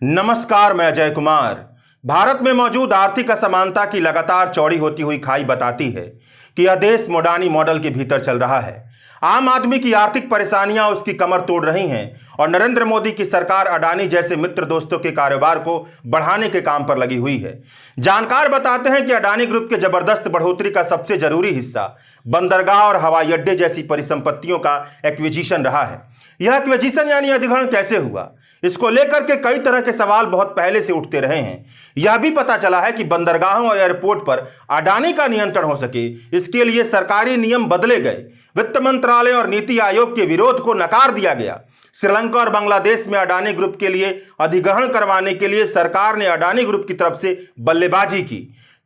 नमस्कार, मैं अजय कुमार। भारत में मौजूद आर्थिक असमानता की लगातार चौड़ी होती हुई खाई बताती है कि यह देश मोडानी मॉडल के भीतर चल रहा है। आम आदमी की आर्थिक परेशानियां उसकी कमर तोड़ रही हैं और नरेंद्र मोदी की सरकार अडानी जैसे मित्र दोस्तों के कारोबार को बढ़ाने के काम पर लगी हुई है। जानकार बताते हैं कि अडानी ग्रुप के जबरदस्त बढ़ोतरी का सबसे जरूरी हिस्सा बंदरगाह और हवाई अड्डे जैसी परिसंपत्तियों का एक्विजिशन रहा है। यह एक्विजिशन यानी अधिग्रहण कैसे हुआ, इसको लेकर के कई तरह के सवाल बहुत पहले से उठते रहे हैं। यह भी पता चला है कि बंदरगाहों और एयरपोर्ट पर अडानी का नियंत्रण हो सके, इसके लिए सरकारी नियम बदले गए। वित्त मंत्रालय और नीति आयोग के विरोध को नकार दिया गया। श्रीलंका और बांग्लादेश में अडानी ग्रुप के लिए अधिग्रहण करवाने के लिए सरकार ने अडानी ग्रुप की तरफ से बल्लेबाजी की।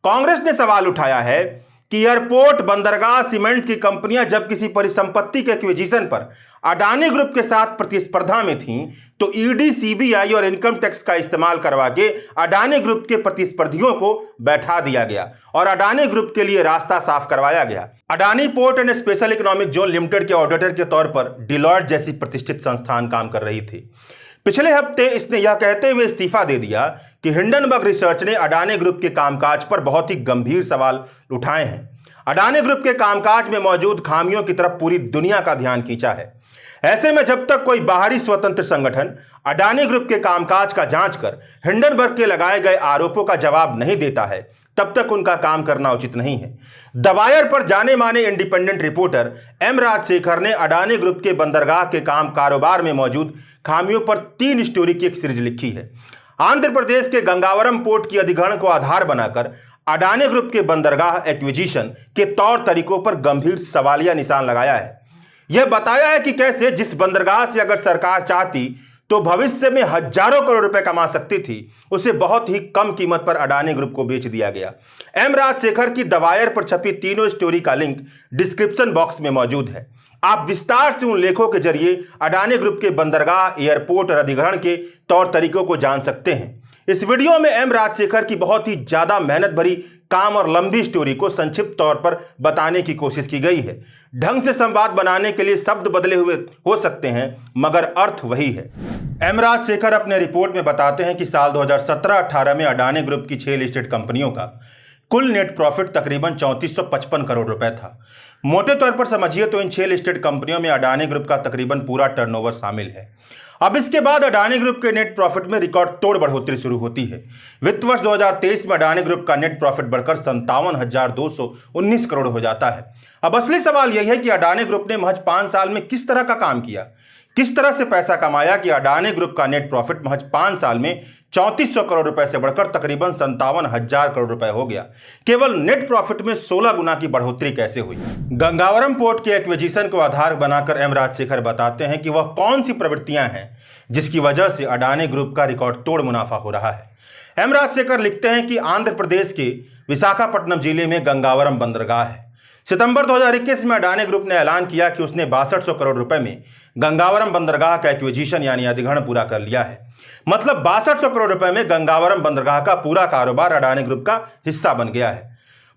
कांग्रेस ने सवाल उठाया है कि एयरपोर्ट, बंदरगाह, सीमेंट की कंपनियां जब किसी परिसंपत्ति के एक्विजिशन पर अडानी ग्रुप के साथ प्रतिस्पर्धा में थीं, तो ईडी, सीबीआई और इनकम टैक्स का इस्तेमाल करवा के अडानी ग्रुप के प्रतिस्पर्धियों को बैठा दिया गया और अडानी ग्रुप के लिए रास्ता साफ करवाया गया। Adani port and special economic zone limited के ऑडिटर के तौर पर डिलॉयट जैसी प्रतिष्ठित संस्थान काम कर रही थी। पिछले हफ्ते इसने यह कहते हुए इस्तीफा दे दिया कि हिंडनबर्ग रिसर्च ने अडानी ग्रुप के कामकाज पर बहुत ही गंभीर सवाल उठाए हैं। अडानी ग्रुप के कामकाज में मौजूद खामियों की तरफ पूरी दुनिया का ध्यान खींचा है। ऐसे में जब तक कोई बाहरी स्वतंत्र संगठन अडानी ग्रुप के कामकाज का जांच कर हिंडनबर्ग के लगाए गए आरोपों का जवाब नहीं देता है, तब तक उनका काम करना उचित नहीं है। द वायर पर जाने माने इंडिपेंडेंट रिपोर्टर एम राजशेखर ने अडानी ग्रुप के बंदरगाह के कारोबार में मौजूद खामियों पर 3 स्टोरी की एक सीरीज लिखी है। आंध्र प्रदेश के गंगावरम पोर्ट की अधिग्रहण को आधार बनाकर अडानी ग्रुप के बंदरगाह एक्विजिशन के तौर तरीकों पर गंभीर सवालिया निशान लगाया है। यह बताया है कि कैसे जिस बंदरगाह से अगर सरकार चाहती तो भविष्य में हजारों करोड़ रुपए कमा सकती थी, उसे बहुत ही कम कीमत पर अडानी ग्रुप को बेच दिया गया। एम राजशेखर की द वायर पर छपी तीनों स्टोरी का लिंक डिस्क्रिप्शन बॉक्स में मौजूद है। आप विस्तार से उन लेखों के जरिए अडानी ग्रुप के बंदरगाह, एयरपोर्ट और अधिग्रहण के तौर तरीकों को जान सकते हैं। इस वीडियो में एम राजशेखर की बहुत ही ज्यादा मेहनत भरी काम और लंबी स्टोरी को संक्षिप्त तौर पर बताने की कोशिश की गई है। ढंग से संवाद बनाने के लिए शब्द बदले हुए हो सकते हैं, मगर अर्थ वही है। एम राजशेखर अपने रिपोर्ट में बताते हैं कि साल 2017-18 में अडानी ग्रुप की 6 लिस्टेड कंपनियों का कुल नेट प्रॉफिट तकरीबन 3455 करोड़ रुपए था। मोटे तौर पर समझिए तो इन 6 लिस्टेड कंपनियों में अडानी ग्रुप का तकरीबन पूरा टर्नओवर शामिल है। अब इसके बाद अडानी ग्रुप के नेट प्रॉफिट में रिकॉर्ड तोड़ बढ़ोतरी शुरू होती है। वित्त वर्ष 2023 में अडानी ग्रुप का नेट प्रॉफिट बढ़कर 57,219 करोड़ हो जाता है। अब असली सवाल यही है कि अडानी ग्रुप ने महज 5 साल में किस तरह का काम किया, किस तरह से पैसा कमाया कि अडानी ग्रुप का नेट प्रॉफिट महज 5 साल में 3400 करोड़ रुपए से बढ़कर तकरीबन 57,000 करोड़ रुपए हो गया। केवल नेट प्रॉफिट में 16 गुना की बढ़ोतरी कैसे हुई? गंगावरम पोर्ट के एक्विजिशन को आधार बनाकर एम राजशेखर बताते हैं कि वह कौन सी प्रवृत्तियां हैं जिसकी वजह से अडानी ग्रुप का रिकॉर्ड तोड़ मुनाफा हो रहा है। एम राजशेखर लिखते हैं कि आंध्र प्रदेश के विशाखापट्टनम जिले में गंगावरम बंदरगाह है। सितंबर 2021 में अडानी ग्रुप ने ऐलान किया कि उसने 6200 करोड़ रुपए में गंगावरम बंदरगाह का एक्विजिशन यानी अधिग्रहण पूरा कर लिया है। मतलब 6200 करोड़ रुपए में गंगावरम बंदरगाह का पूरा कारोबार अडानी ग्रुप का हिस्सा बन गया है।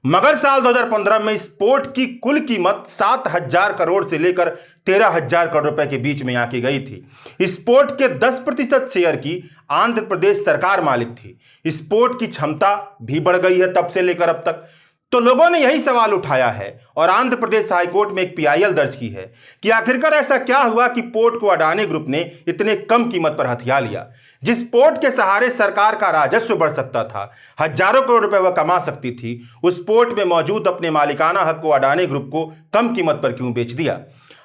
मगर साल 2015 में इस पोर्ट की कुल कीमत 7,000 करोड़ से लेकर 13,000 करोड़ रुपए के बीच में आंकी गई थी। इस पोर्ट के 10% शेयर की आंध्र प्रदेश सरकार मालिक थी। इस पोर्ट की क्षमता भी बढ़ गई है तब से लेकर अब तक। तो लोगों ने यही सवाल उठाया है और आंध्र प्रदेश हाईकोर्ट में एक पीआईएल दर्ज की है कि आखिरकार ऐसा क्या हुआ कि पोर्ट को अडानी ग्रुप ने इतने कम कीमत पर हथिया लिया। जिस पोर्ट के सहारे सरकार का राजस्व बढ़ सकता था, हजारों करोड़ रुपए वह कमा सकती थी, उस पोर्ट में मौजूद अपने मालिकाना हक को अडानी ग्रुप को कम कीमत पर क्यों बेच दिया?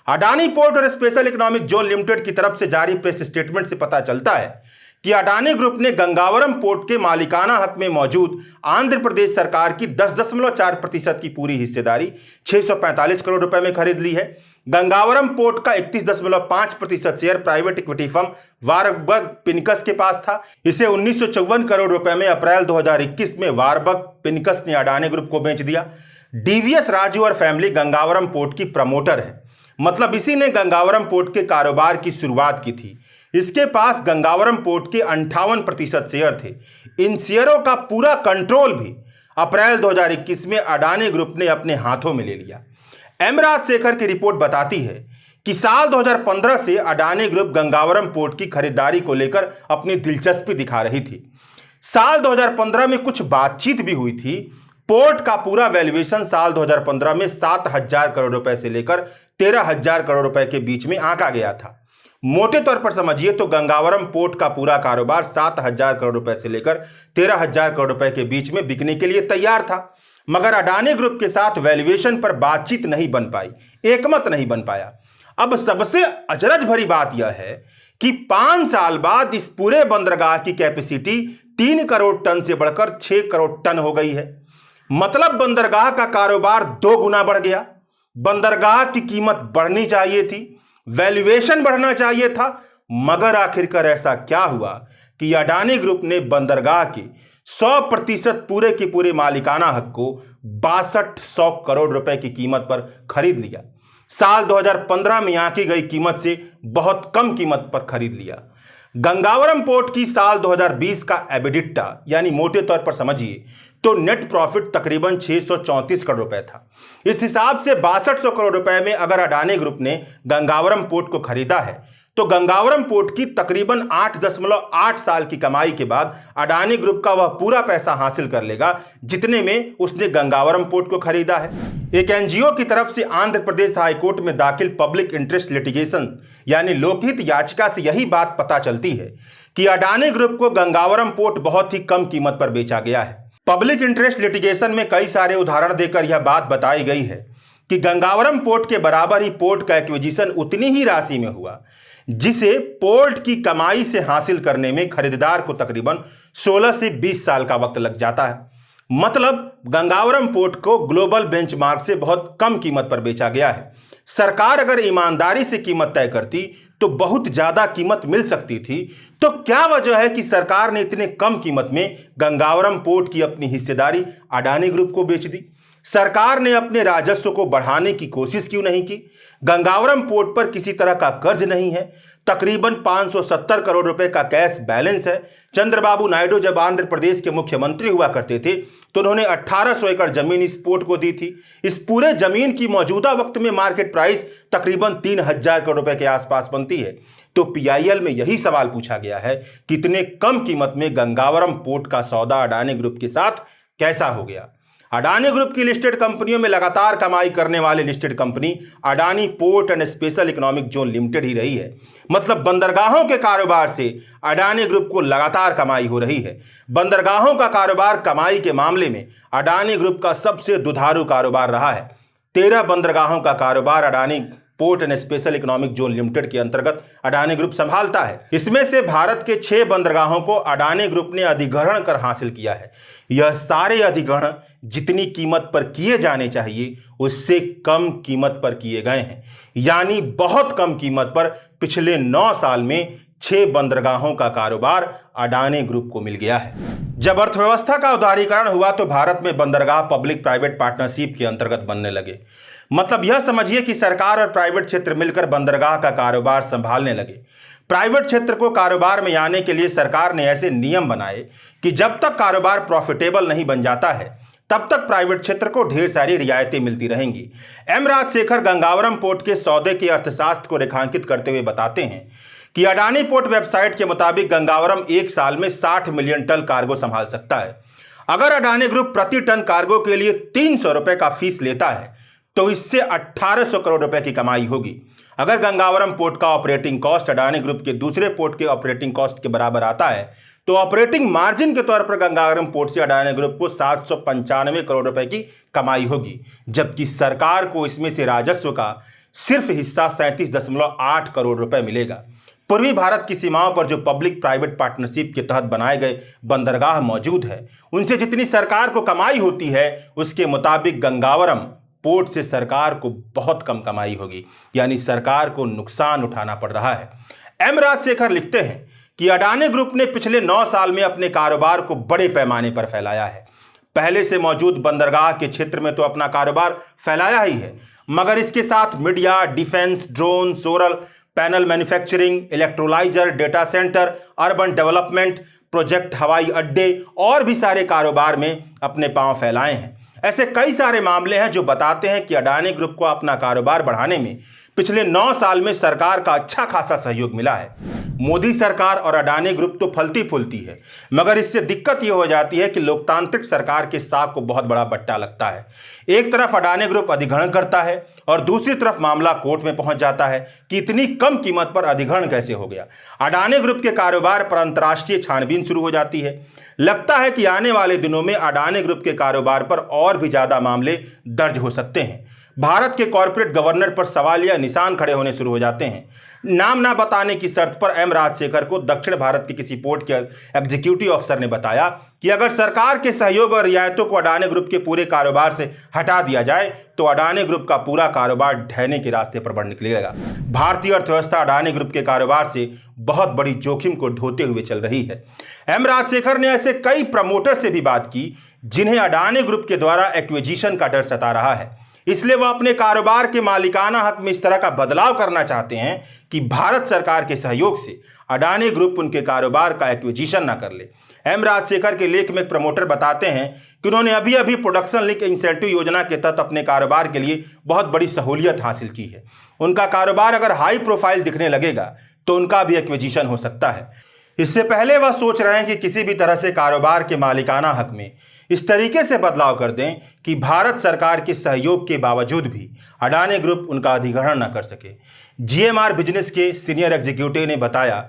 अडानी पोर्ट और स्पेशल इकोनॉमिक जोन लिमिटेड की तरफ से जारी प्रेस स्टेटमेंट से पता चलता है कि अडानी ग्रुप ने गंगावरम पोर्ट के मालिकाना हक में मौजूद आंध्र प्रदेश सरकार की 10.4% की पूरी हिस्सेदारी 645 करोड़ रुपए में खरीद ली है। गंगावरम पोर्ट का 31.5% share private equity firm Warburg Pincus के पास था। इसे 1954 करोड़ रुपए में अप्रैल 2021 में वारबर्ग पिनकस ने अडानी ग्रुप को बेच दिया। डीवीएस राजू और फैमिली गंगावरम पोर्ट की प्रमोटर है, मतलब इसी ने गंगावरम पोर्ट के कारोबार की शुरुआत की थी। इसके पास गंगावरम पोर्ट के 58% शेयर थे। इन शेयरों का पूरा कंट्रोल भी अप्रैल 2021 में अडानी ग्रुप ने अपने हाथों में ले लिया। एम राजशेखर की रिपोर्ट बताती है कि साल 2015 से अडानी ग्रुप गंगावरम पोर्ट की खरीदारी को लेकर अपनी दिलचस्पी दिखा रही थी। साल 2015 में कुछ बातचीत भी हुई थी। पोर्ट का पूरा वैल्यूएशन साल 2015 में 7,000 करोड़ रुपए से लेकर 13,000 करोड़ रुपए के बीच में आंका गया था। मोटे तौर पर समझिए तो गंगावरम पोर्ट का पूरा कारोबार 7,000 करोड़ रुपए से लेकर 13,000 करोड़ रुपए के बीच में बिकने के लिए तैयार था, मगर अडानी ग्रुप के साथ वैल्यूएशन पर बातचीत नहीं बन पाई, एकमत नहीं बन पाया। अब सबसे अचरज भरी बात यह है कि 5 साल बाद इस पूरे बंदरगाह की कैपेसिटी 3 करोड़ टन से बढ़कर 6 करोड़ टन हो गई है। मतलब बंदरगाह का कारोबार 2 गुना बढ़ गया। बंदरगाह की कीमत बढ़नी चाहिए थी, वैल्यूएशन बढ़ना चाहिए था, मगर आखिरकार ऐसा क्या हुआ कि अडानी ग्रुप ने बंदरगाह के 100% पूरे के पूरे मालिकाना हक को 6200 करोड़ रुपए की कीमत पर खरीद लिया। साल 2015 में आंकी गई कीमत से बहुत कम कीमत पर खरीद लिया। गंगावरम पोर्ट की साल 2020 का एबिडिटा यानी मोटे तौर पर समझिए तो नेट प्रॉफिट तकरीबन 634 करोड़ रुपए था। इस हिसाब से 6200 करोड़ रुपए में अगर अडानी ग्रुप ने गंगावरम पोर्ट को खरीदा है तो गंगावरम पोर्ट की तकरीबन 8.8 साल की कमाई के बाद अडानी ग्रुप का वह पूरा पैसा हासिल कर लेगा जितने में उसने गंगावरम पोर्ट को खरीदा है। एक एनजीओ की तरफ से आंध्र प्रदेश हाईकोर्ट में दाखिल पब्लिक इंटरेस्ट लिटिगेशन यानी लोकहित याचिका से यही बात पता चलती है कि अडानी ग्रुप को गंगावरम पोर्ट बहुत ही कम कीमत पर बेचा गया है। पब्लिक इंटरेस्ट लिटिगेशन में कई सारे उदाहरण देकर यह बात बताई गई है कि गंगावरम पोर्ट के बराबर ही पोर्ट का एक्विजिशन उतनी ही राशि में हुआ जिसे पोर्ट की कमाई से हासिल करने में खरीदार को तकरीबन 16 से 20 साल का वक्त लग जाता है। मतलब गंगावरम पोर्ट को ग्लोबल बेंचमार्क से बहुत कम कीमत पर बेचा गया है। सरकार अगर ईमानदारी से कीमत तय करती तो बहुत ज्यादा कीमत मिल सकती थी। तो क्या वजह है कि सरकार ने इतने कम कीमत में गंगावरम पोर्ट की अपनी हिस्सेदारी अडानी ग्रुप को बेच दी? सरकार ने अपने राजस्व को बढ़ाने की कोशिश क्यों नहीं की? गंगावरम पोर्ट पर किसी तरह का कर्ज नहीं है, तकरीबन 570 करोड़ रुपए का कैश बैलेंस है। चंद्रबाबू नायडू जब आंध्र प्रदेश के मुख्यमंत्री हुआ करते थे तो उन्होंने 1800 एकड़ जमीन इस पोर्ट को दी थी। इस पूरे जमीन की मौजूदा वक्त में मार्केट प्राइस तकरीबन 3000 करोड़ रुपए के आसपास बनती है। तो पीआईएल में यही सवाल पूछा गया है कि इतने कम कीमत में गंगावरम पोर्ट का सौदा अडानी ग्रुप के साथ कैसा हो गया? अडानी ग्रुप की लिस्टेड कंपनियों में लगातार कमाई करने वाली listed company Adani port and special economic zone limited ही रही है। मतलब बंदरगाहों के कारोबार से अडानी ग्रुप को लगातार कमाई हो रही है। बंदरगाहों का कारोबार कमाई के मामले में अडानी ग्रुप का सबसे दुधारू कारोबार रहा है। 13 बंदरगाहों का कारोबार Adani port and special economic zone limited के अंतर्गत अडानी ग्रुप संभालता है। इसमें से भारत के 6 बंदरगाहों को अडानी ग्रुप ने अधिग्रहण कर हासिल किया है। यह सारे अधिग्रहण जितनी कीमत पर किए जाने चाहिए उससे कम कीमत पर किए गए हैं, यानी बहुत कम कीमत पर पिछले 9 साल में 6 बंदरगाहों का कारोबार अडानी ग्रुप को मिल गया है। जब अर्थव्यवस्था का उदारीकरण हुआ तो भारत में बंदरगाह पब्लिक प्राइवेट पार्टनरशिप के अंतर्गत बनने लगे। मतलब यह समझिए कि सरकार और प्राइवेट क्षेत्र मिलकर बंदरगाह का कारोबार संभालने लगे। प्राइवेट क्षेत्र को कारोबार में आने के लिए सरकार ने ऐसे नियम बनाए कि जब तक कारोबार प्रॉफिटेबल नहीं बन जाता है तब तक प्राइवेट क्षेत्र को ढेर सारी रियायतें मिलती रहेंगी। एम राजशेखर गंगावरम पोर्ट के सौदे के अर्थशास्त्र को रेखांकित करते हुए बताते हैं कि अडानी पोर्ट वेबसाइट के मुताबिक गंगावरम एक साल में 60 मिलियन टन कार्गो संभाल सकता है। अगर अडानी ग्रुप प्रति टन कार्गो के लिए 300 रुपए का फीस लेता है तो इससे 1800 करोड़ रुपए की कमाई होगी। अगर गंगावरम पोर्ट का ऑपरेटिंग कॉस्ट अडानी ग्रुप के दूसरे पोर्ट के ऑपरेटिंग कॉस्ट के बराबर आता है तो ऑपरेटिंग मार्जिन के तौर पर गंगावरम पोर्ट से अडानी ग्रुप को 795 करोड़ रुपए की कमाई होगी, जबकि सरकार को इसमें से राजस्व का सिर्फ हिस्सा 37.8 करोड़ रुपए मिलेगा। पूर्वी भारत की सीमाओं पर जो पब्लिक प्राइवेट पार्टनरशिप के तहत बनाए गए बंदरगाह मौजूद है उनसे जितनी सरकार को कमाई होती है उसके मुताबिक गंगावरम पोर्ट से सरकार को बहुत कम कमाई होगी, यानी सरकार को नुकसान उठाना पड़ रहा है। एम राजशेखर लिखते हैं कि अडानी ग्रुप ने पिछले 9 साल में अपने कारोबार को बड़े पैमाने पर फैलाया है। पहले से मौजूद बंदरगाह के क्षेत्र में तो अपना कारोबार फैलाया ही है, मगर इसके साथ media, defence, drone, solar panel manufacturing, electrolyser, data centre, urban development project, हवाई अड्डे और भी सारे कारोबार में अपने पांव फैलाए हैं। ऐसे कई सारे मामले हैं जो बताते हैं कि अडानी ग्रुप को अपना कारोबार बढ़ाने में पिछले 9 साल में सरकार का अच्छा खासा सहयोग मिला है। मोदी सरकार और अडानी ग्रुप तो फलती फूलती है, मगर इससे दिक्कत यह हो जाती है कि लोकतांत्रिक सरकार के साख को बहुत बड़ा बट्टा लगता है। एक तरफ अडानी ग्रुप अधिग्रहण करता है और दूसरी तरफ मामला कोर्ट में पहुंच जाता है कि इतनी कम कीमत पर अधिग्रहण कैसे हो गया। अडानी ग्रुप के कारोबार पर अंतर्राष्ट्रीय छानबीन शुरू हो जाती है। लगता है कि आने वाले दिनों में अडानी ग्रुप के कारोबार पर और भी ज्यादा मामले दर्ज हो सकते हैं। भारत के कॉर्पोरेट गवर्नर पर सवाल या निशान खड़े होने शुरू हो जाते हैं। नाम ना बताने की शर्त पर एम राजशेखर को दक्षिण भारत के किसी पोर्ट के एग्जीक्यूटिव अफसर ने बताया कि अगर सरकार के सहयोग और रियायतों को अडानी ग्रुप के पूरे कारोबार से हटा दिया जाए तो अडानी ग्रुप का पूरा कारोबार ढहने के रास्ते पर बढ़ निकलेगा। भारतीय अर्थव्यवस्था अडानी ग्रुप के कारोबार से बहुत बड़ी जोखिम को ढोते हुए चल रही है। एम राजशेखर ने ऐसे कई प्रमोटर से भी बात की जिन्हें अडानी ग्रुप के द्वारा एक्विजिशन का डर सता रहा है, इसलिए वह अपने कारोबार के मालिकाना हक में इस तरह का बदलाव करना चाहते हैं कि भारत सरकार के सहयोग से अडानी ग्रुप उनके कारोबार का एक्विजिशन ना कर ले। एम राजशेखर के लेख में एक प्रमोटर बताते हैं कि उन्होंने अभी अभी प्रोडक्शन लिंक इंसेंटिव योजना के तहत अपने कारोबार के लिए बहुत बड़ी सहूलियत हासिल की है। उनका कारोबार अगर हाई प्रोफाइल दिखने लगेगा तो उनका भी एक्विजिशन हो सकता है। इससे पहले वह सोच रहे हैं कि किसी भी तरह से कारोबार के मालिकाना हक में इस तरीके से बदलाव कर दें कि भारत सरकार के सहयोग के बावजूद भी अडानी ग्रुप उनका अधिग्रहण न कर सके। जीएमआर बिजनेस के सीनियर एग्जीक्यूटिव ने बताया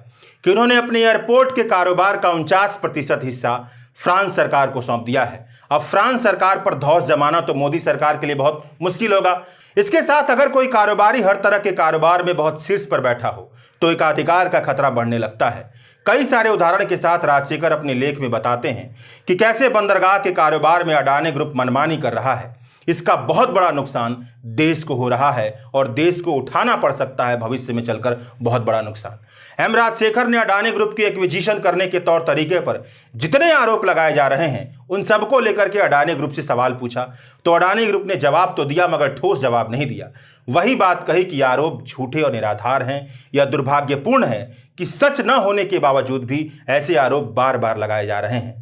कि उन्होंने अपने एयरपोर्ट के कारोबार का 49% हिस्सा फ्रांस सरकार को सौंप दिया है। अब फ्रांस सरकार पर धौंस जमाना तो मोदी सरकार के लिए बहुत मुश्किल होगा। इसके साथ अगर कोई कारोबारी हर तरह के कारोबार में बहुत शीर्ष पर बैठा हो तो एकाधिकार का खतरा बढ़ने लगता है। कई सारे उदाहरण के साथ राजशेखर अपने लेख में बताते हैं कि कैसे बंदरगाह के कारोबार में अडानी ग्रुप मनमानी कर रहा है। इसका बहुत बड़ा नुकसान देश को हो रहा है और देश को उठाना पड़ सकता है भविष्य में चलकर बहुत बड़ा नुकसान। एम राजशेखर ने अडानी ग्रुप की एक्विजिशन करने के तौर तरीके पर जितने आरोप लगाए जा रहे हैं उन सबको लेकर के अडानी ग्रुप से सवाल पूछा तो अडानी ग्रुप ने जवाब तो दिया मगर ठोस जवाब नहीं दिया। वही बात कही कि आरोप झूठे और निराधार हैं। यह दुर्भाग्यपूर्ण है कि सच न होने के बावजूद भी ऐसे आरोप बार बार लगाए जा रहे हैं।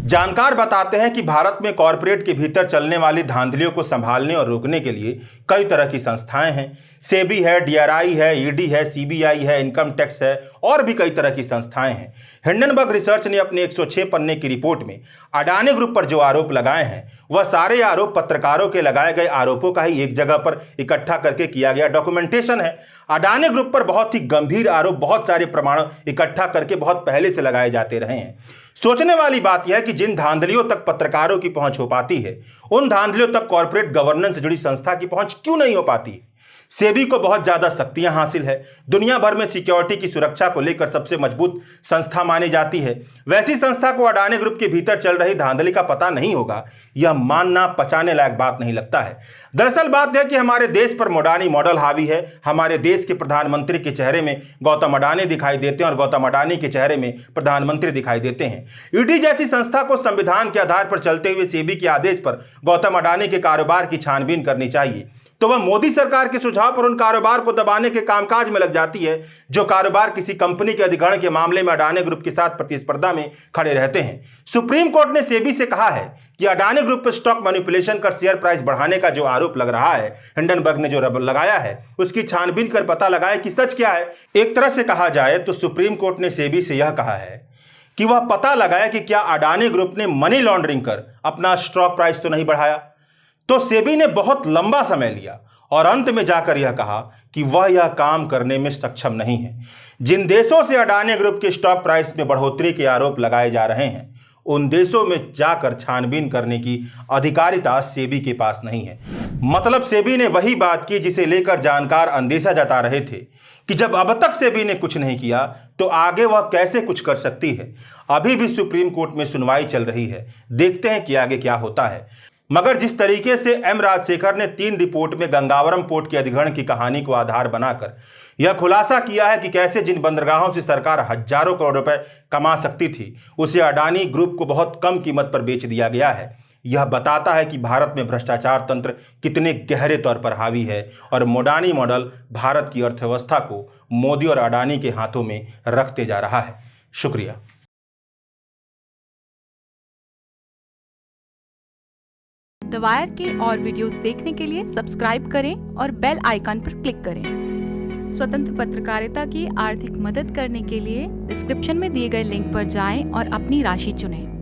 जानकार बताते हैं कि भारत में कॉरपोरेट के भीतर चलने वाली धांधलियों को संभालने और रोकने के लिए कई तरह की संस्थाएं हैं। सेबी है, डीआरआई है, ईडी है, सीबीआई है, इनकम टैक्स है और भी कई तरह की संस्थाएं हैं। हिंडनबर्ग रिसर्च ने अपने 106 पन्ने की रिपोर्ट में अडानी ग्रुप पर जो आरोप लगाए हैं वह सारे आरोप पत्रकारों के लगाए गए आरोपों का ही एक जगह पर इकट्ठा करके किया गया डॉक्यूमेंटेशन है। अडानी ग्रुप पर बहुत ही गंभीर आरोप बहुत सारे प्रमाण इकट्ठा करके बहुत पहले से लगाए जाते रहे हैं। सोचने वाली बात यह है कि जिन धांधलियों तक पत्रकारों की पहुंच हो पाती है उन धांधलियों तक कॉर्पोरेट गवर्नेंस से जुड़ी संस्था की पहुंच क्यों नहीं हो पाती। सेबी को बहुत ज्यादा शक्तियां हासिल है, दुनिया भर में सिक्योरिटी की सुरक्षा को लेकर सबसे मजबूत संस्था मानी जाती है। वैसी संस्था को अडानी ग्रुप के भीतर चल रही धांधली का पता नहीं होगा, यह मानना पचाने लायक बात नहीं लगता है। दरअसल बात है कि हमारे देश पर अडानी मॉडल हावी है। हमारे देश के प्रधानमंत्री के चेहरे में गौतम अडानी दिखाई देते हैं और गौतम अडानी के चेहरे में प्रधानमंत्री दिखाई देते हैं। ईडी जैसी संस्था को संविधान के आधार पर चलते हुए सेबी के आदेश पर गौतम अडानी के कारोबार की छानबीन करनी चाहिए, तो वह मोदी सरकार के सुझाव पर उन कारोबार को दबाने के कामकाज में लग जाती है जो कारोबार किसी कंपनी के अधिग्रहण के मामले में अडानी ग्रुप के साथ प्रतिस्पर्धा में खड़े रहते हैं। सुप्रीम कोर्ट ने सेबी से कहा है कि अडानी ग्रुप पर स्टॉक मैनिपुलेशन कर शेयर प्राइस बढ़ाने का जो आरोप लग रहा है, हिंडनबर्ग ने जो लगाया है, उसकी छानबीन कर पता लगाए कि सच क्या है। एक तरह से कहा जाए तो सुप्रीम कोर्ट ने सेबी से यह कहा है कि वह पता लगाए कि क्या अडानी ग्रुप ने मनी लॉन्ड्रिंग कर अपना स्टॉक प्राइस तो नहीं बढ़ाया। तो सेबी ने बहुत लंबा समय लिया और अंत में जाकर यह कहा कि वह यह काम करने में सक्षम नहीं है। जिन देशों से अडानी ग्रुप के स्टॉक प्राइस में बढ़ोतरी के आरोप लगाए जा रहे हैं उन देशों में जाकर छानबीन करने की अधिकारिता सेबी के पास नहीं है। मतलब सेबी ने वही बात की जिसे लेकर जानकार अंदेशा जता रहे थे कि जब अब तक सेबी ने कुछ नहीं किया तो आगे वह कैसे कुछ कर सकती है। अभी भी सुप्रीम कोर्ट में सुनवाई चल रही है, देखते हैं कि आगे क्या होता है। मगर जिस तरीके से एम राजशेखर ने 3 रिपोर्ट में गंगावरम पोर्ट के अधिग्रहण की कहानी को आधार बनाकर यह खुलासा किया है कि कैसे जिन बंदरगाहों से सरकार हजारों करोड़ रुपए कमा सकती थी उसे अडानी ग्रुप को बहुत कम कीमत पर बेच दिया गया है, यह बताता है कि भारत में भ्रष्टाचार तंत्र कितने गहरे तौर पर हावी है और अडानी मॉडल भारत की अर्थव्यवस्था को मोदी और अडानी के हाथों में रखते जा रहा है। शुक्रिया। द वायर के और वीडियोस देखने के लिए सब्सक्राइब करें और बेल आइकन पर क्लिक करें। स्वतंत्र पत्रकारिता की आर्थिक मदद करने के लिए डिस्क्रिप्शन में दिए गए लिंक पर जाएं और अपनी राशि चुनें।